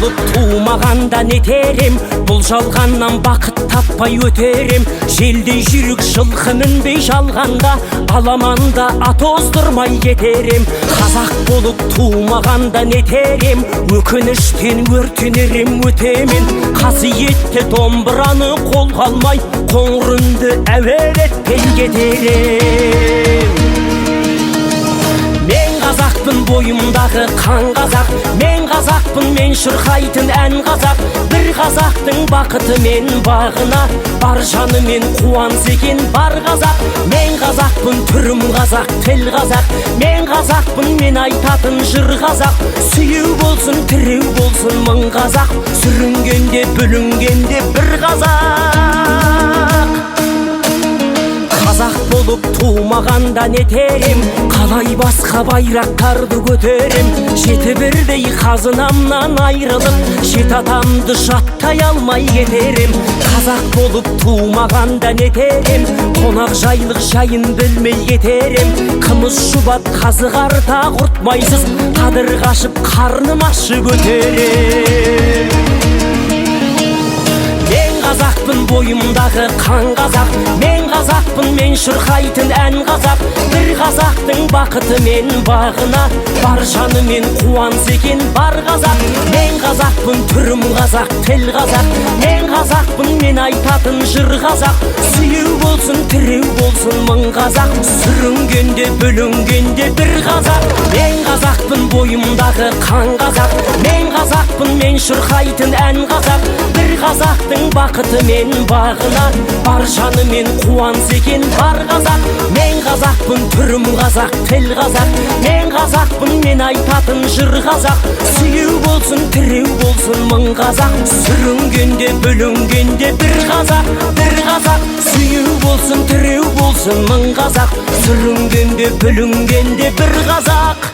болып тумағанда нетерем, бұл жалғаннан бақыт таппай өтерем. Желдей жүрек жылқы мінбей жалғанда, аламанда ат оздырмай кетерем. Қазақ болып тумағанда нетерем, өкініштен өртенерем өтемен. Қасиетті домбыраны қолға алмай, қоңыр үнді әуелетпен кетерем. Мен қазақпын, бойымдағы қан қазақ, мен қазақпын, мен шырқайтын ән қазақ. Бір қазақтың бақыты мен бағына, бар жанымен қуанса екен бар қазақ. Мен қазақпын, түрім қазақ, тіл қазақ, мен қазақпын, мен айтатын жыр қазақ. Сүйеу болсын, тіреу болсын мың қазақ, сүрінгенде бүлінгенде бір қазақ. Қазақ болып тумағанда нетерем, қалай басқа байрақтарды көтерем. Жеті бірдей қазынамнан айрылып, жет атамды жаттай алмай кетерем. Қазақ болып тумағанда нетерем, қонақ жайлық жайын білмей кетерем. Қымыз шұбат қазы қарта құртмайсыз, қадыр қашып қарным ашы көтерем. Мен қазақпын, бойымдағы қан қазақ, мен қазақпын, мен шырқайтын ән қазақ. Бір қазақтың бақыты мен бағына, бар жанымен қуанса екен бар қазақ. Мен қазақпын, түрім қазақ, тіл қазақ, мен қазақпын, мен айтатын жыр қазақ. Сүйеу болсын, тіреу болсын мың қазақ, сүрінгенде бүлінгенде бір қазақ. Мен қазақпын, бойымдағы қан қазақ, мен қазақпын, мен шырқайтын ән қазақ. Бір қазақтың бақыты мен бағына, бар жанымен қуанса екен бар қазақ. Мен қазақпын, түрім қазақ, тіл қазақ, мен қазақпын, мен айтатын жыр қазақ. Сүйеу болсын, тіреу болсын мың қазақ, сүрінгенде бүлінгенде бір қазақ. Бір қазақ, сүйеу болсын, тіреу болсын мың қазақ, сүрінгенде бүлінгенде бір қазақ.